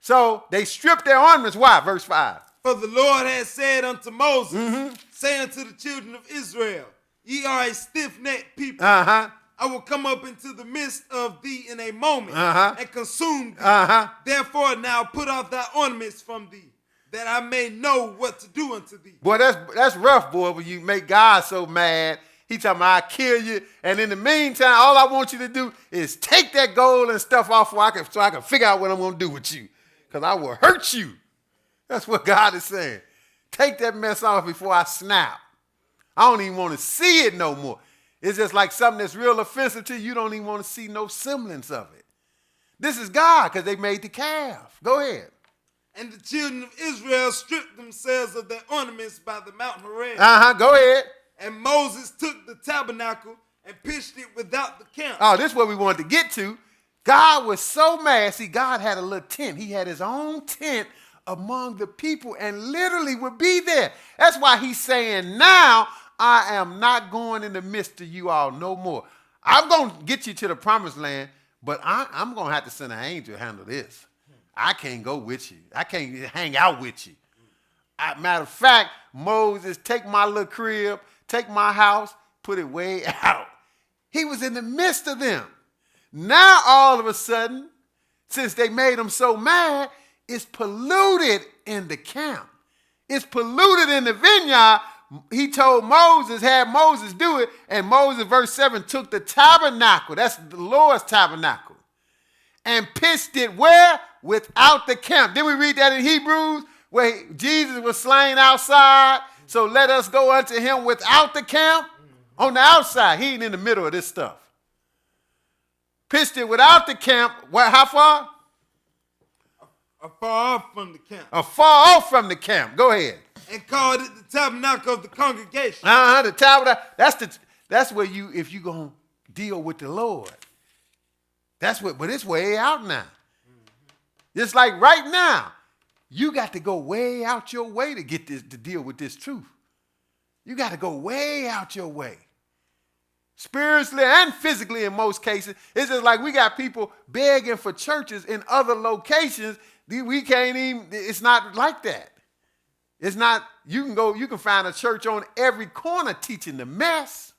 So they stripped their ornaments. Why? Verse 5. For the Lord has said unto Moses, say unto the children of Israel, ye are a stiff-necked people. I will come up into the midst of thee in a moment and consume thee. Therefore now put off thy ornaments from thee, that I may know what to do unto thee. Boy, that's rough, boy, when you make God so mad. He talking about, I kill you. And in the meantime, all I want you to do is take that gold and stuff off so I can figure out what I'm going to do with you. Because I will hurt you. That's what God is saying. Take that mess off before I snap. I don't even want to see it no more. It's just like something that's real offensive to you. You don't even want to see no semblance of it. This is God because they made the calf. Go ahead. And the children of Israel stripped themselves of their ornaments by the Mount Horeb. Go ahead. And Moses took the tabernacle and pitched it without the camp. Oh, this is what we wanted to get to. God was so mad. See, God had a little tent. He had his own tent among the people and literally would be there. That's why he's saying, now I am not going in the midst of you all no more. I'm going to get you to the promised land, but I'm going to have to send an angel to handle this. I can't go with you. I can't hang out with you. Matter of fact, Moses, take my little crib, take my house, put it way out. He was in the midst of them. Now, all of a sudden, since they made him so mad, it's polluted in the camp. It's polluted in the vineyard. He told Moses, had Moses do it, and Moses, verse 7, took the tabernacle, that's the Lord's tabernacle, and pitched it where? Without the camp. Did we read that in Hebrews? Where Jesus was slain outside So let us go unto him without the camp, on the outside. He ain't in the middle of this stuff. Pitched it without the camp. What? How far? Afar off from the camp. Afar off from the camp. Go ahead. And called it the tabernacle of the congregation. The tabernacle. That's where you, if you gonna deal with the Lord. That's what. But it's way out now. It's like right now, you got to go way out your way to get this, to deal with this truth. You got to go way out your way. Spiritually and physically in most cases. It's just like we got people begging for churches in other locations. We can't even, it's not like that. It's not, you can find a church on every corner teaching the mess.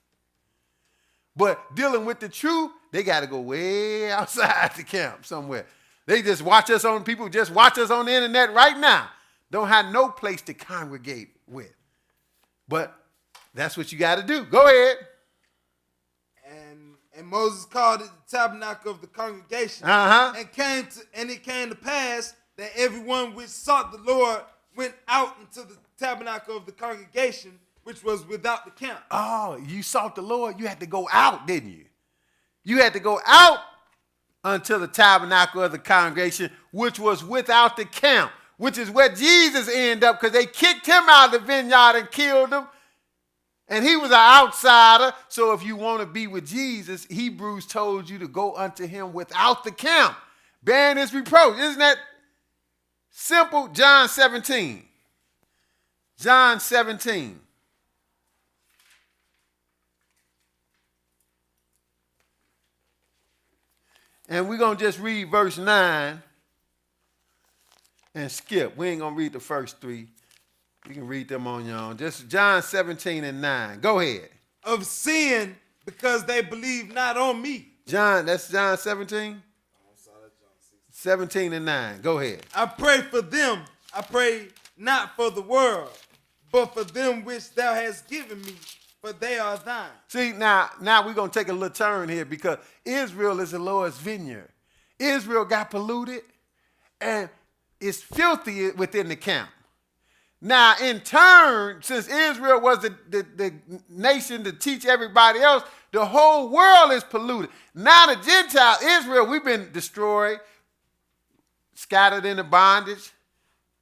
But dealing with the truth, they got to go way outside the camp somewhere. They just watch us on, people just watch us on the internet right now. Don't have no place to congregate with. But that's what you got to do. Go ahead. And Moses called it the tabernacle of the congregation. And it came to pass that everyone which sought the Lord went out into the tabernacle of the congregation, which was without the camp. Oh, you sought the Lord, you had to go out, didn't you? You had to go out until the tabernacle of the congregation, which was without the camp, which is where Jesus ended up, because they kicked him out of the vineyard and killed him. And he was an outsider. So if you want to be with Jesus, Hebrews told you to go unto him without the camp, bearing his reproach. Isn't that simple? John 17. John 17. And we're going to just read verse 9 and skip. We ain't going to read the first 3. You can read them on your own. Just John 17 and 9. Go ahead. Of sin, because they believe not on me. That's John 17? 17 and 9. Go ahead. I pray for them. I pray not for the world, but for them which thou hast given me, for they are thine. See, now we're going to take a little turn here, because Israel is the Lord's vineyard. Israel got polluted and is filthy within the camp. Now, in turn, since Israel was the nation to teach everybody else, the whole world is polluted. Now the Gentiles, Israel, we've been destroyed, scattered into bondage,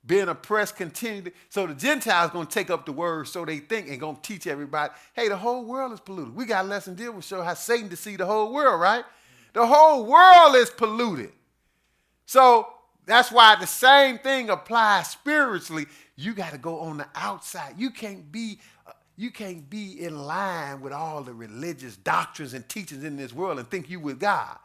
being oppressed continually. So the Gentiles going to take up the word, so they think, and going to teach everybody, hey, the whole world is polluted. We got a lesson to deal with, show how Satan deceived the whole world, right? The whole world is polluted. So that's why the same thing applies spiritually. You got to go on the outside. You can't be in line with all the religious doctrines and teachings in this world and think you with God.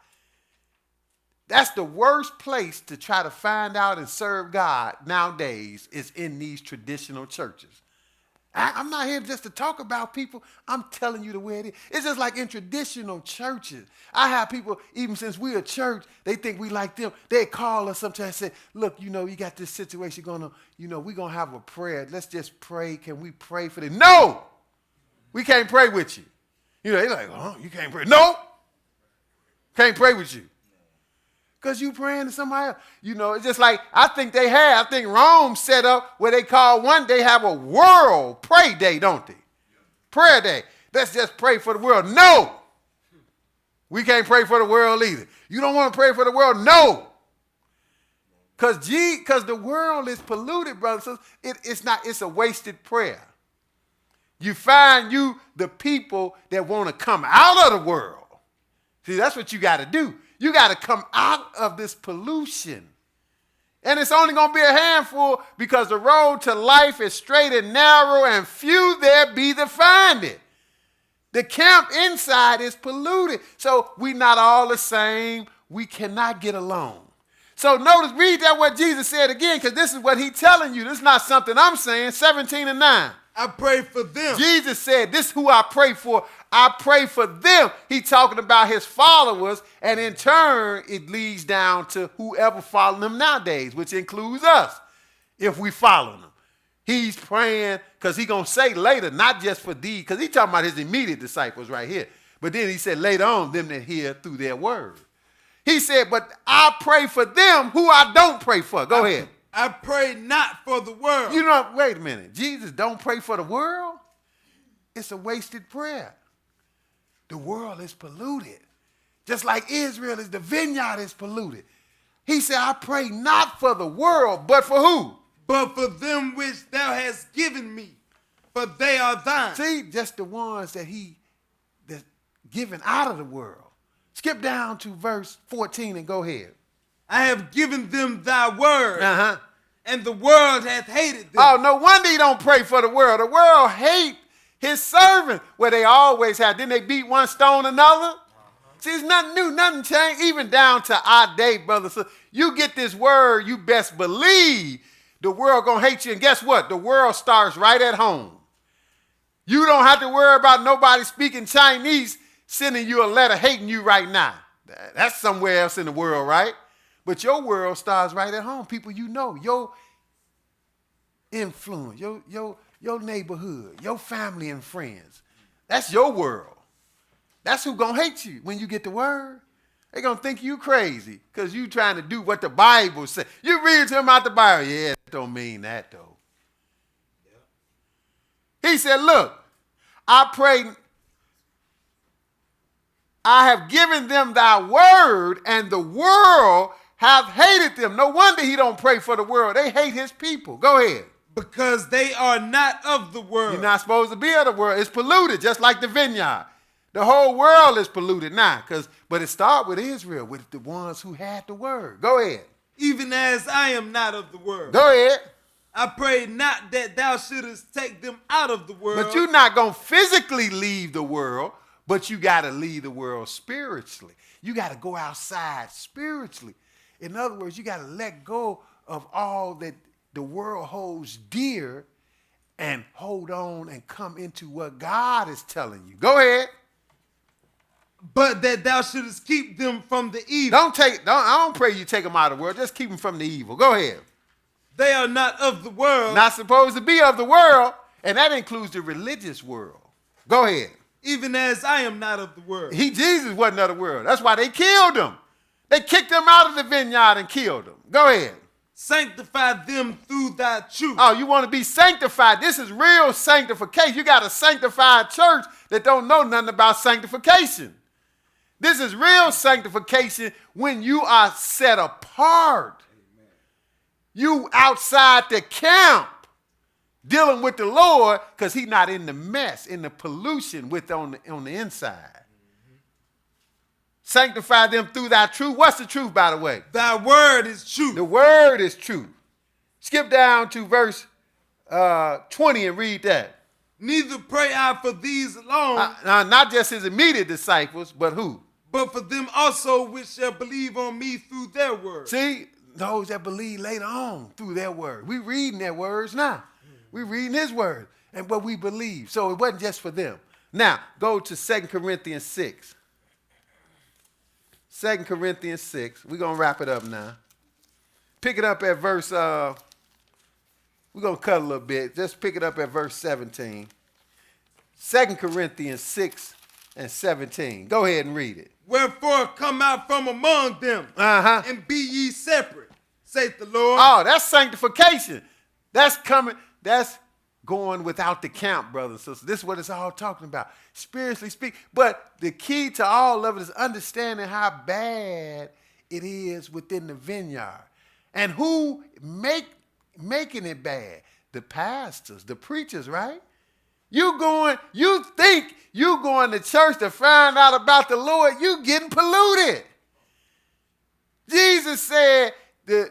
That's the worst place to try to find out and serve God nowadays, is in these traditional churches. I'm not here just to talk about people. I'm telling you the way it is. It's just like in traditional churches. I have people, even since we're a church, they think we like them. They call us sometimes and say, look, you got this situation going on. We're going to have a prayer. Let's just pray. Can we pray for them? No! We can't pray with you. They're like, oh, you can't pray. No! Can't pray with you. Because you praying to somebody else. It's just like, I think Rome set up where they have a world pray day, don't they? Prayer day. Let's just pray for the world. No. We can't pray for the world either. You don't want to pray for the world? No. Because the world is polluted, brothers. It's a wasted prayer. You find the people that want to come out of the world. See, that's what you got to do. You got to come out of this pollution. And it's only going to be a handful, because the road to life is straight and narrow, and few there be that find it. The camp inside is polluted. So we not all the same. We cannot get along. So notice, read that what Jesus said again, because this is what he's telling you. This is not something I'm saying. 17 and 9. I pray for them. Jesus said, this is who I pray for. I pray for them. He's talking about his followers, and in turn, it leads down to whoever follows them nowadays, which includes us, if we follow them. He's praying, because he's going to say later, not just for thee, because he's talking about his immediate disciples right here. But then he said later on, them that hear through their word. He said, but I pray for them who I don't pray for. Go ahead. I pray not for the world. You know, wait a minute. Jesus don't pray for the world. It's a wasted prayer. The world is polluted. Just like Israel is, the vineyard is polluted. He said, I pray not for the world, but for who? But for them which thou hast given me, for they are thine. See, just the ones that's given out of the world. Skip down to verse 14 and go ahead. I have given them thy word, and the world hath hated them. Oh, no wonder he don't pray for the world. The world hate his servants. Well, they always have. Didn't they beat one stone another? See, it's nothing new, nothing changed, even down to our day, brothers. So you get this word, you best believe the world going to hate you. And guess what? The world starts right at home. You don't have to worry about nobody speaking Chinese sending you a letter hating you right now. That's somewhere else in the world, right? But your world starts right at home. People you know, your influence, your neighborhood, your family and friends. That's your world. That's who gonna hate you when you get the word. They're gonna think you crazy because you trying to do what the Bible says. You read to them out the Bible. Yeah, that don't mean that though. Yeah. He said, look, I pray, I have given them thy word, and the world have hated them. No wonder he don't pray for the world. They hate his people. Go ahead. Because they are not of the world. You're not supposed to be of the world. It's polluted, just like the vineyard. The whole world is polluted now, but it started with Israel, with the ones who had the word. Go ahead. Even as I am not of the world. Go ahead. I pray not that thou shouldest take them out of the world. But you're not going to physically leave the world, but you got to leave the world spiritually. You got to go outside spiritually. In other words, you got to let go of all that the world holds dear and hold on and come into what God is telling you. Go ahead. But that thou shouldest keep them from the evil. I don't pray you take them out of the world. Just keep them from the evil. Go ahead. They are not of the world. Not supposed to be of the world, and that includes the religious world. Go ahead. Even as I am not of the world. Jesus wasn't of the world. That's why they killed him. They kicked him out of the vineyard and killed him. Go ahead. Sanctify them through thy truth. Oh, you want to be sanctified. This is real sanctification. You got a sanctified church that don't know nothing about sanctification. This is real sanctification when you are set apart. Amen. You outside the camp dealing with the Lord because he's not in the mess, in the pollution on the inside. Mm-hmm. Sanctify them through thy truth. What's the truth, by the way? Thy word is truth. The word is truth. Skip down to verse 20 and read that. Neither pray I for these alone. Not just his immediate disciples, but who? But for them also which shall believe on me through their word. See, those that believe later on through their word. We reading their words now. We reading his word and what we believe. So it wasn't just for them. Now, go to 2 Corinthians 6. 2 Corinthians 6. We're going to wrap it up now. Pick it up at verse, we're going to cut a little bit. Just pick it up at verse 17. 2 Corinthians 6 and 17. Go ahead and read it. Wherefore come out from among them and be ye separate, saith the Lord. Oh, that's sanctification. That's coming. That's going without the camp, brothers and sisters. This is what it's all talking about. Spiritually speak. But the key to all of it is understanding how bad it is within the vineyard. And who making it bad? The pastors, the preachers, right? You think you going to church to find out about the Lord, you getting polluted. Jesus said the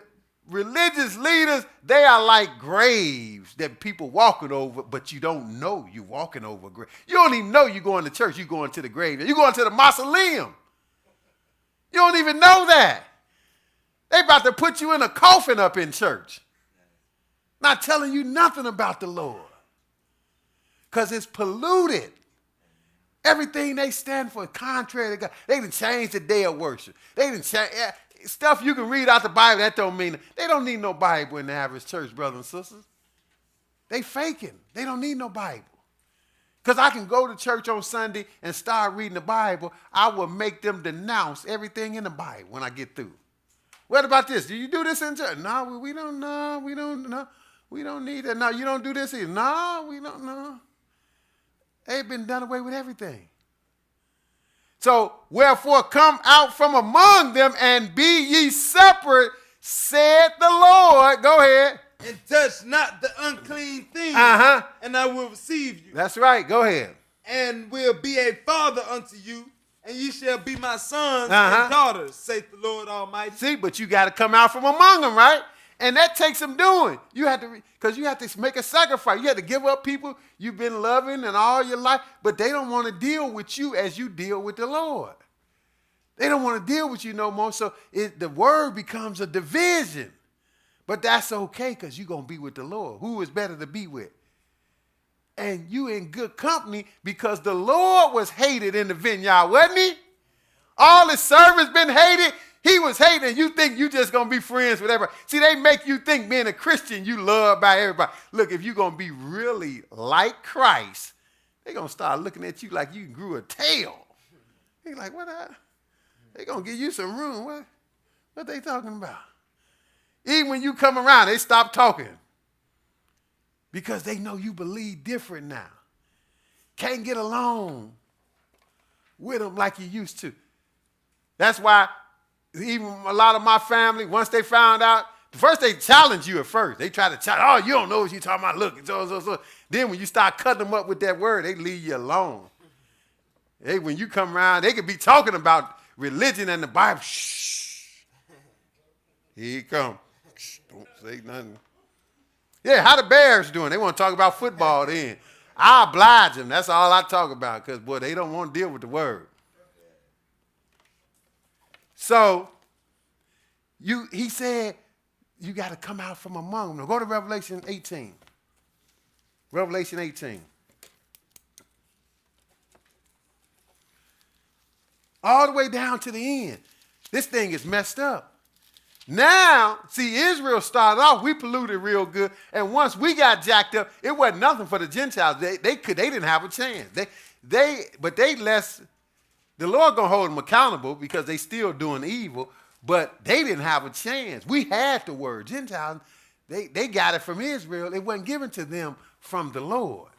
religious leaders, they are like graves that people walking over, but you don't know you walking over a grave. You don't even know you going to church, you going to the grave. You going to the mausoleum. You don't even know that. They about to put you in a coffin up in church. Not telling you nothing about the Lord. Because it's polluted. Everything they stand for is contrary to God. They done changed the day of worship. They done change stuff you can read out the Bible. That don't mean they don't need no Bible in the average church, brothers and sisters. They faking. They don't need no Bible. Because I can go to church on Sunday and start reading the Bible. I will make them denounce everything in the Bible when I get through. What about this? Do you do this in church? No, we don't know. We don't know. We don't need that. No, you don't do this either. No, we don't know. They've been done away with everything. So, wherefore come out from among them and be ye separate, said the Lord. Go ahead. And touch not the unclean thing, and I will receive you. That's right. Go ahead. And will be a father unto you, and ye shall be my sons and daughters, saith the Lord Almighty. See, but you got to come out from among them, right? And that takes some doing. You have to, because you have to make a sacrifice. You have to give up people you've been loving and all your life, but they don't want to deal with you as you deal with the Lord. They don't want to deal with you no more, so the word becomes a division. But that's okay, because you're going to be with the Lord. Who is better to be with? And you in good company, because the Lord was hated in the vineyard, wasn't he? All his servants been hated. He was hated, and you think you just going to be friends with everybody. See, they make you think being a Christian, you loved by everybody. Look, if you're going to be really like Christ, they're going to start looking at you like you grew a tail. They're like, what? They're going to give you some room. What they talking about? Even when you come around, they stop talking. Because they know you believe different now. Can't get along with them like you used to. That's why even a lot of my family, once they found out, first they challenge you at first. They try to challenge, oh, you don't know what you're talking about. Look, so. Then when you start cutting them up with that word, they leave you alone. Hey, when you come around, they could be talking about religion and the Bible. Shh. Here he come. Shh, don't say nothing. Yeah, how the Bears doing? They want to talk about football then. I oblige them. That's all I talk about, because, boy, they don't want to deal with the word. So, he said, you got to come out from among them. Go to Revelation 18. Revelation 18. All the way down to the end. This thing is messed up. Now, see, Israel started off, we polluted real good, and once we got jacked up, it wasn't nothing for the Gentiles. They didn't have a chance. But the Lord gonna hold them accountable because they still doing evil, but they didn't have a chance. We had the word. Gentiles, they got it from Israel. It wasn't given to them from the Lord.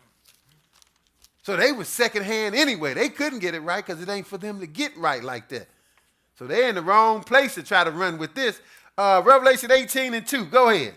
So they was secondhand anyway. They couldn't get it right because it ain't for them to get right like that. So they're in the wrong place to try to run with this. Revelation 18:2. Go ahead.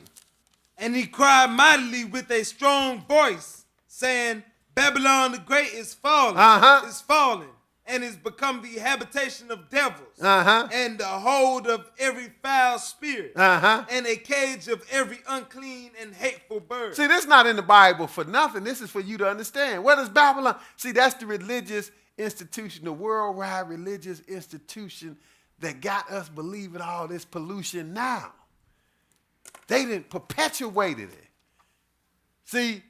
And he cried mightily with a strong voice, saying, Babylon the Great is fallen, and is become the habitation of devils, and the hold of every foul spirit, and a cage of every unclean and hateful bird. See, this is not in the Bible for nothing. This is for you to understand. What is Babylon? See, that's the religious institution, the worldwide religious institution that got us believing all this pollution now. They didn't perpetuated it. See,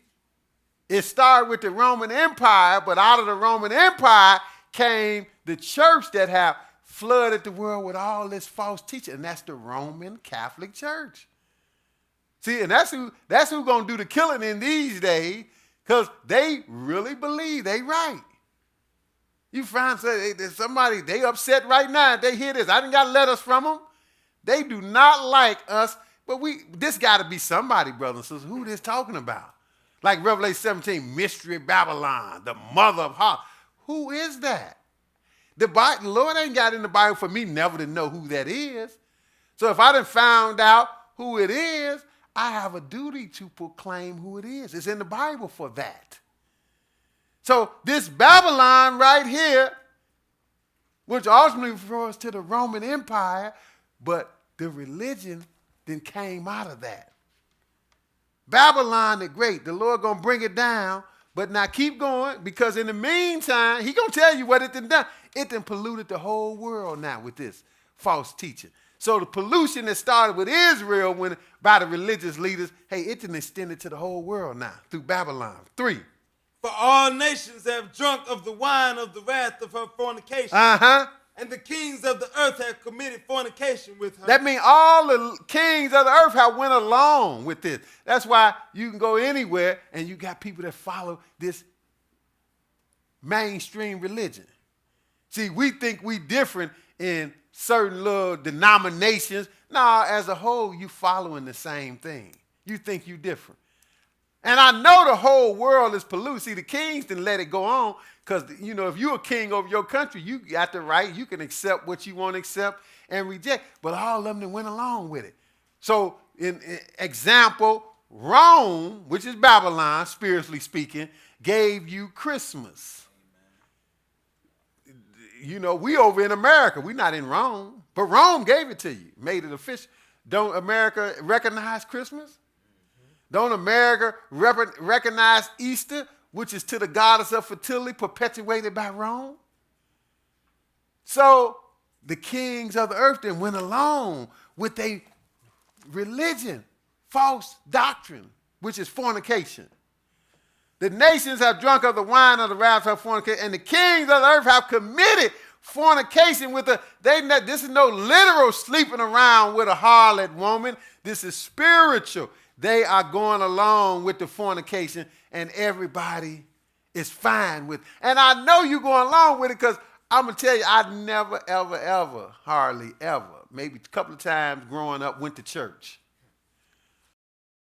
it started with the Roman Empire, but out of the Roman Empire came the church that have flooded the world with all this false teaching, and that's the Roman Catholic Church. See, and that's who gonna do the killing in these days, because they really believe they right. You find somebody, they upset right now if they hear this. I done got letters from them. They do not like us, but this got to be somebody, brothers and sisters. Who this talking about? Like Revelation 17, Mystery Babylon, the mother of harlot. Who is that? The Lord ain't got in the Bible for me never to know who that is. So if I done found out who it is, I have a duty to proclaim who it is. It's in the Bible for that. So this Babylon right here, which ultimately refers to the Roman Empire, but the religion then came out of that. Babylon the Great, the Lord gonna bring it down, but now keep going, because in the meantime, he gonna tell you what it done done. It done polluted the whole world now with this false teaching. So the pollution that started with Israel by the religious leaders, hey, it done extended to the whole world now through Babylon. 3. For all nations have drunk of the wine of the wrath of her fornication. And the kings of the earth have committed fornication with her. That means all the kings of the earth have went along with this. That's why you can go anywhere and you got people that follow this mainstream religion. See, we think we different in certain little denominations. No, as a whole, you following the same thing. You think you different. And I know the whole world is polluted. See, the kings didn't let it go on because, you know, if you're a king over your country, you got the right. You can accept what you want to accept and reject. But all of them that went along with it. So, in example, Rome, which is Babylon, spiritually speaking, gave you Christmas. You know, we over in America. We're not in Rome. But Rome gave it to you, made it official. Don't America recognize Christmas? Don't America recognize Easter, which is to the goddess of fertility, perpetuated by Rome? So the kings of the earth then went along with a religion, false doctrine, which is fornication. The nations have drunk of the wine of the wrath of fornication, and the kings of the earth have committed fornication with this is no literal sleeping around with a harlot woman. This is spiritual. They are going along with the fornication, and everybody is fine with it. And I know you're going along with it because I'm going to tell you, I never, ever, ever, hardly ever, maybe a couple of times growing up, went to church.